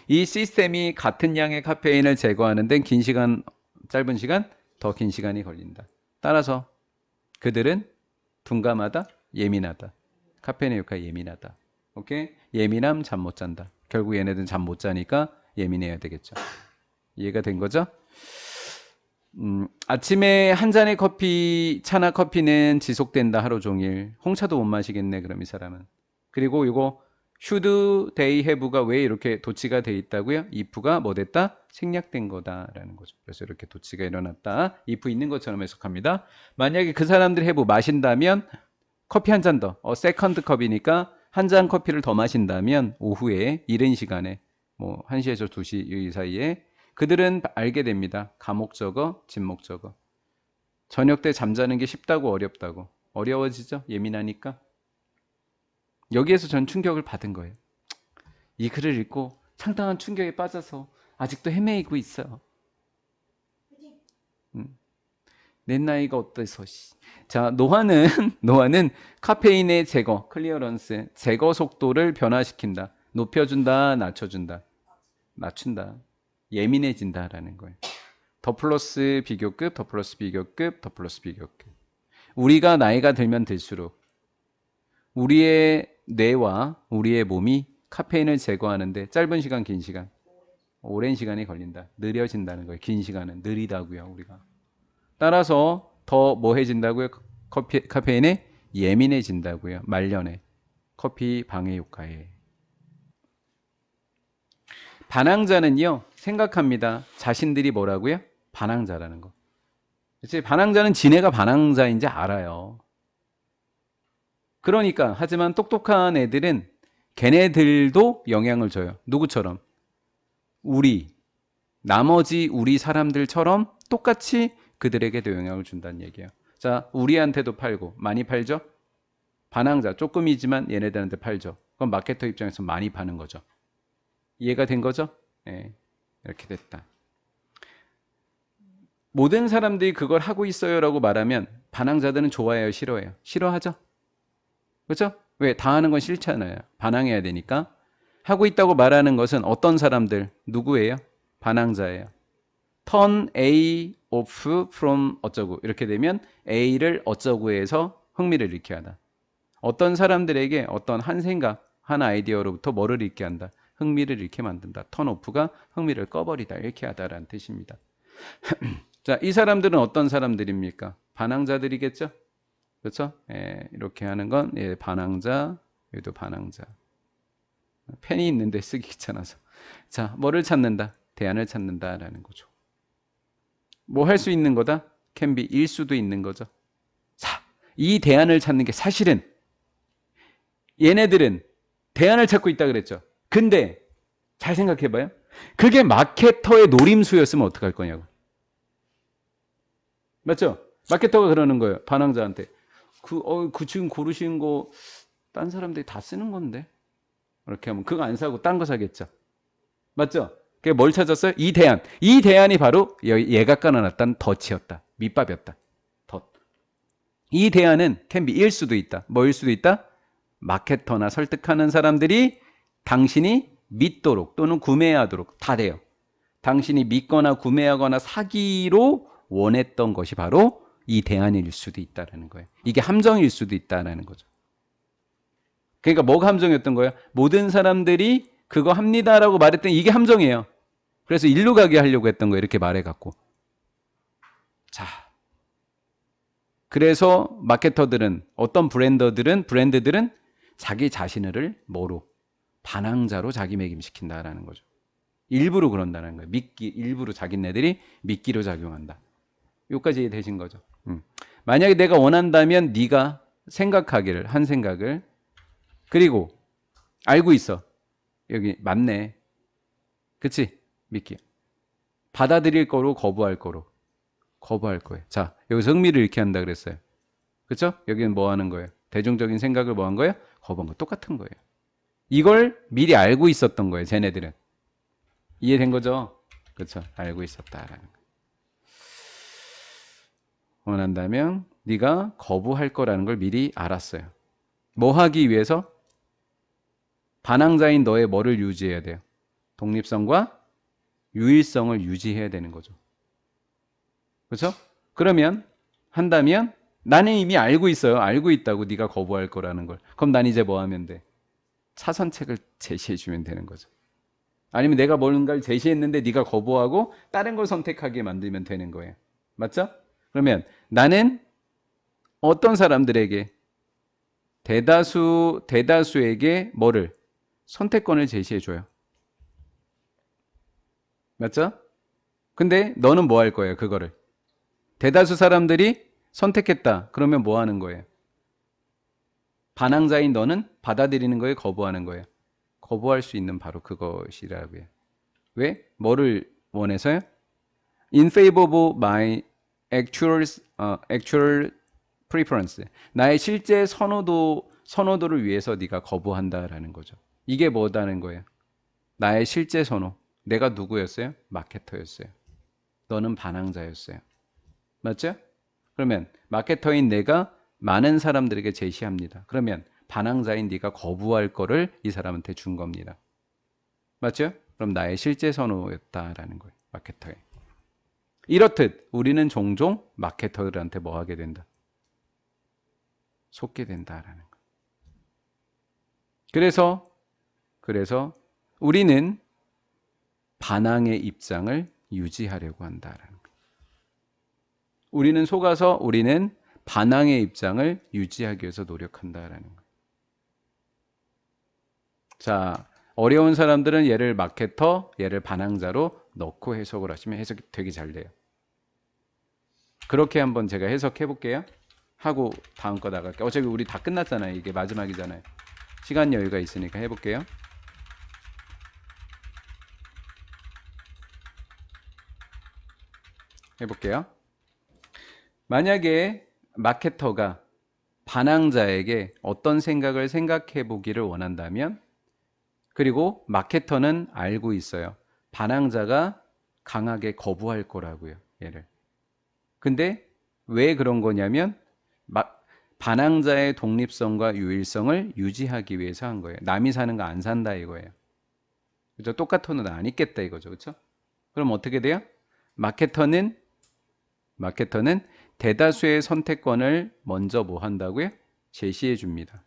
이 시스템이 같은 양의 카페인을 제거하는 데는 긴 시간, 짧은 시간, 더 긴 시간이 걸린다. 따라서 그들은 둔감하다, 예민하다. 카페인의 역할이 예민하다. 오케이? 예민함, 잠 못 잔다. 결국 얘네들은 잠 못 자니까 예민해야 되겠죠. 이해가 된 거죠? 아침에 한 잔의 커피, 차나 커피는 지속된다, 하루 종일. 홍차도 못 마시겠네, 그럼 이 사람은. 그리고 이거 should they have가 왜 이렇게 도치가 돼 있다고요? if가 뭐 됐다? 생략된 거다라는 거죠. 그래서 이렇게 도치가 일어났다. if 있는 것처럼 해석합니다. 만약에 그 사람들이 have 마신다면 커피 한 잔 더, 세컨드 컵이니까 한 잔 커피를 더 마신다면 오후에 이른 시간에 뭐 1시에서 2시 사이에 그들은 알게 됩니다. 가목적어, 진목적어. 저녁 때 잠자는 게 쉽다고 어렵다고. 어려워지죠? 예민하니까. 여기에서 전 충격을 받은 거예요. 이 글을 읽고 상당한 충격에 빠져서 아직도 헤매이고 있어요. 내 나이가 어때서. 자, 노화는 카페인의 제거, 클리어런스, 제거 속도를 변화시킨다. 높여준다, 낮춰준다. 낮춘다. 예민해진다라는 거예요. 더 플러스 비교급, 더 플러스 비교급, 더 플러스 비교급. 우리가 나이가 들면 들수록 우리의 뇌와 우리의 몸이 카페인을 제거하는데 짧은 시간, 긴 시간, 오랜 시간이 걸린다. 느려진다는 거예요. 긴 시간은 느리다고요, 우리가. 따라서 더 뭐 해진다고요? 카페인에 예민해진다고요. 말년에. 커피 방해 효과에. 반항자는요, 생각합니다. 자신들이 뭐라고요? 반항자라는 거. 그치? 반항자는 지네가 반항자인지 알아요. 그러니까, 하지만 똑똑한 애들은 걔네들도 영향을 줘요. 누구처럼? 나머지 우리 사람들처럼 똑같이 그들에게도 영향을 준다는 얘기예요. 자, 우리한테도 팔고, 많이 팔죠? 반항자, 조금이지만 얘네들한테 팔죠. 그럼 마케터 입장에서 많이 파는 거죠. 이해가 된 거죠? 네, 이렇게 됐다. 모든 사람들이 그걸 하고 있어요라고 말하면 반항자들은 좋아해요, 싫어해요? 싫어하죠? 그렇죠? 왜? 다 하는 건 싫잖아요. 반항해야 되니까. 하고 있다고 말하는 것은 어떤 사람들, 누구예요? 반항자예요. turn A off from 어쩌고 이렇게 되면 A를 어쩌고 해서 흥미를 잃게 하다. 어떤 사람들에게 어떤 한 생각, 한 아이디어로부터 뭐를 잃게 한다? 흥미를 잃게 만든다. turn off가 흥미를 꺼버리다, 잃게 하다라는 뜻입니다. 자, 이 사람들은 어떤 사람들입니까? 반항자들이겠죠? 그렇죠? 예, 이렇게 하는 건 반항자, 여기도 반항자. 펜이 있는데 쓰기 귀찮아서. 자, 뭐를 찾는다? 대안을 찾는다라는 거죠. 뭐 할 수 있는 거다? can be 일 수도 있는 거죠. 자, 이 대안을 찾는 게 사실은 얘네들은 대안을 찾고 있다 그랬죠. 근데 잘 생각해 봐요. 그게 마케터의 노림수였으면 어떡할 거냐고. 맞죠? 마케터가 그러는 거예요. 반항자한테. 그 지금 고르신 거 딴 사람들이 다 쓰는 건데. 이렇게 하면 그거 안 사고 딴 거 사겠죠. 맞죠? 그게 뭘 찾았어요? 이 대안. 이 대안이 바로 얘가 깔아놨던 덫이었다. 밑밥이었다. 덫. 이 대안은 can be 일 수도 있다. 뭐일 수도 있다? 마케터나 설득하는 사람들이 당신이 믿도록 또는 구매하도록 다 돼요. 당신이 믿거나 구매하거나 사기로 원했던 것이 바로 이 대안일 수도 있다는 거예요. 이게 함정일 수도 있다는 거죠. 그러니까 뭐가 함정이었던 거예요? 모든 사람들이 그거 합니다라고 말했더니 이게 함정이에요. 그래서 일로 가게 하려고 했던 거예요. 이렇게 말해갖고. 자, 그래서 마케터들은 어떤 브랜드들은 자기 자신을 뭐로? 반항자로 자기매김시킨다라는 거죠. 일부러 그런다는 거예요. 일부러 자기네들이 미끼로 작용한다. 여기까지 이해되신 거죠. 만약에 내가 원한다면 네가 생각하기를 한 생각을 그리고 알고 있어. 여기 맞네. 그치? 미끼. 받아들일 거로 거부할 거로. 거부할 거예요. 자, 여기서 흥미를 잃게 한다 그랬어요. 그쵸? 여기는 뭐 하는 거예요? 대중적인 생각을 뭐 한 거예요? 거부한 거 똑같은 거예요. 이걸 미리 알고 있었던 거예요. 쟤네들은. 이해된 거죠? 그렇죠. 알고 있었다라는 거. 원한다면 네가 거부할 거라는 걸 미리 알았어요. 뭐 하기 위해서? 반항자인 너의 뭐를 유지해야 돼요? 독립성과 유일성을 유지해야 되는 거죠. 그렇죠? 그러면 한다면 나는 이미 알고 있어요. 알고 있다고 네가 거부할 거라는 걸. 그럼 난 이제 뭐 하면 돼? 차선책을 제시해 주면 되는 거죠. 아니면 내가 뭔가를 제시했는데 네가 거부하고 다른 걸 선택하게 만들면 되는 거예요. 맞죠? 그러면 나는 어떤 사람들에게 대다수에게 뭐를 선택권을 제시해 줘요. 맞죠? 근데 너는 뭐 할 거예요? 그거를. 대다수 사람들이 선택했다. 그러면 뭐 하는 거예요? 반항자인 너는 받아들이는 거에 거부하는 거예요. 거부할 수 있는 바로 그것이라고요. 왜? 뭐를 원해서요? In favor of my actual preference. 나의 실제 선호도를 위해서 네가 거부한다라는 거죠. 이게 뭐다는 거예요? 나의 실제 선호. 내가 누구였어요? 마케터였어요. 너는 반항자였어요. 맞죠? 그러면 마케터인 내가 많은 사람들에게 제시합니다. 그러면 반항자인 네가 거부할 거를 이 사람한테 준 겁니다. 맞죠? 그럼 나의 실제 선호였다라는 거예요. 마케터에. 이렇듯 우리는 종종 마케터들한테 뭐 하게 된다? 속게 된다라는 거예요. 그래서 우리는 반항의 입장을 유지하려고 한다라는 거예요. 우리는 속아서 우리는 반항의 입장을 유지하기 위해서 노력한다라는 거예요. 자, 어려운 사람들은 얘를 마케터, 얘를 반항자로 넣고 해석을 하시면 해석이 되게 잘 돼요. 그렇게 한번 제가 해석해 볼게요. 하고 다음 거 나갈게요. 어차피 우리 다 끝났잖아요. 이게 마지막이잖아요. 시간 여유가 있으니까 해볼게요. 해볼게요. 만약에 마케터가 반항자에게 어떤 생각을 생각해 보기를 원한다면 그리고 마케터는 알고 있어요. 반항자가 강하게 거부할 거라고요. 얘를. 근데 왜 그런 거냐면 반항자의 독립성과 유일성을 유지하기 위해서 한 거예요. 남이 사는 거 안 산다 이거예요. 그죠? 똑같은 옷 안 입겠다 이거죠. 그렇죠? 그럼 어떻게 돼요? 마케터는 대다수의 선택권을 먼저 뭐 한다고요? 제시해 줍니다.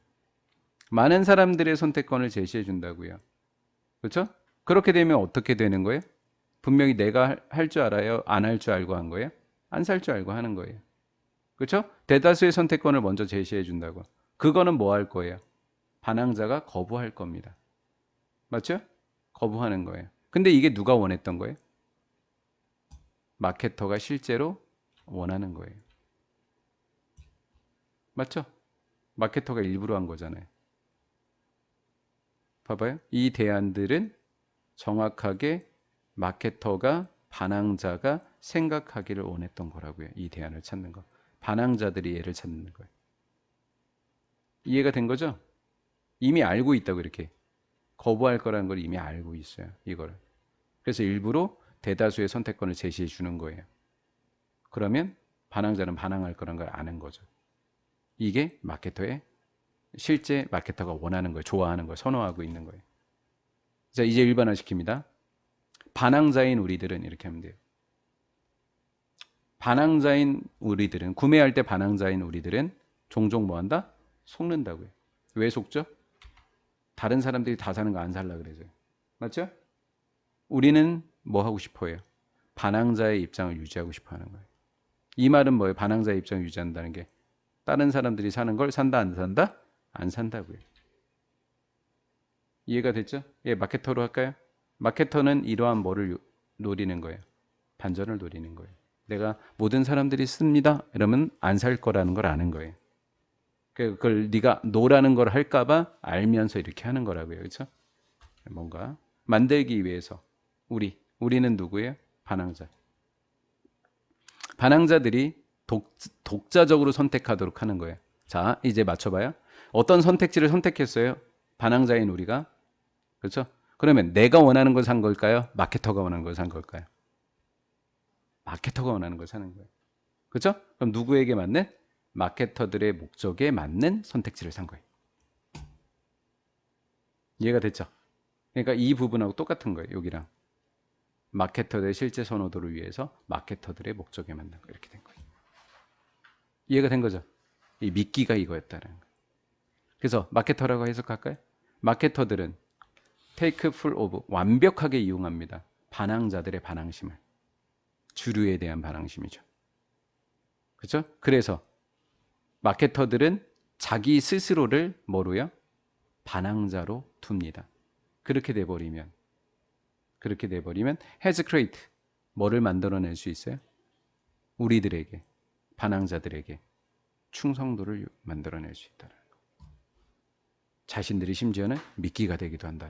많은 사람들의 선택권을 제시해 준다고요. 그렇죠? 그렇게 되면 어떻게 되는 거예요? 분명히 내가 할 줄 알아요? 안 할 줄 알고 한 거예요? 안 살 줄 알고 하는 거예요. 그렇죠? 대다수의 선택권을 먼저 제시해 준다고. 그거는 뭐 할 거예요? 반항자가 거부할 겁니다. 맞죠? 거부하는 거예요. 근데 이게 누가 원했던 거예요? 마케터가 실제로 원하는 거예요. 맞죠? 마케터가 일부러 한 거잖아요. 봐봐요. 이 대안들은 정확하게 마케터가 반항자가 생각하기를 원했던 거라고요. 이 대안을 찾는 거. 반항자들이 얘를 찾는 거예요. 이해가 된 거죠? 이미 알고 있다고 이렇게. 거부할 거라는 걸 이미 알고 있어요. 이거를. 그래서 일부러 대다수의 선택권을 제시해 주는 거예요. 그러면 반항자는 반항할 거라는 걸 아는 거죠. 이게 마케터의 실제 마케터가 원하는 거예요. 좋아하는 거예요. 선호하고 있는 거예요. 자, 이제 일반화시킵니다. 반항자인 우리들은 이렇게 하면 돼요. 반항자인 우리들은, 구매할 때 반항자인 우리들은 종종 뭐 한다? 속는다고요. 왜 속죠? 다른 사람들이 다 사는 거 안 살라 그러죠. 맞죠? 우리는 뭐 하고 싶어요? 반항자의 입장을 유지하고 싶어 하는 거예요. 이 말은 뭐예요? 반항자의 입장을 유지한다는 게 다른 사람들이 사는 걸 산다 안 산다? 안 산다고요. 이해가 됐죠? 예, 마케터로 할까요? 마케터는 이러한 뭐를 노리는 거예요? 반전을 노리는 거예요. 내가 모든 사람들이 씁니다. 이러면 안 살 거라는 걸 아는 거예요. 그걸 네가 노라는 걸 할까봐 알면서 이렇게 하는 거라고요. 그렇죠? 뭔가 만들기 위해서 우리는 누구예요? 반항자. 반항자들이 독자적으로 선택하도록 하는 거예요. 자, 이제 맞춰봐요. 어떤 선택지를 선택했어요? 반항자인 우리가. 그렇죠? 그러면 내가 원하는 걸 산 걸까요? 마케터가 원하는 걸 산 걸까요? 마케터가 원하는 걸 사는 거예요. 그렇죠? 그럼 누구에게 맞는? 마케터들의 목적에 맞는 선택지를 산 거예요. 이해가 됐죠? 그러니까 이 부분하고 똑같은 거예요. 여기랑. 마케터들의 실제 선호도를 위해서 마케터들의 목적에 맞는 거 이렇게 된 거예요. 이해가 된 거죠? 이 미끼가 이거였다는 거. 그래서 마케터라고 해석할까요? 마케터들은 take full of 완벽하게 이용합니다. 반항자들의 반항심을. 주류에 대한 반항심이죠. 그렇죠? 그래서 마케터들은 자기 스스로를 뭐로요? 반항자로 둡니다. 그렇게 돼버리면 has create 뭐를 만들어낼 수 있어요? 우리들에게 반항자들에게 충성도를 만들어낼 수 있다는 거. 자신들이 심지어는 미끼가 되기도 한다.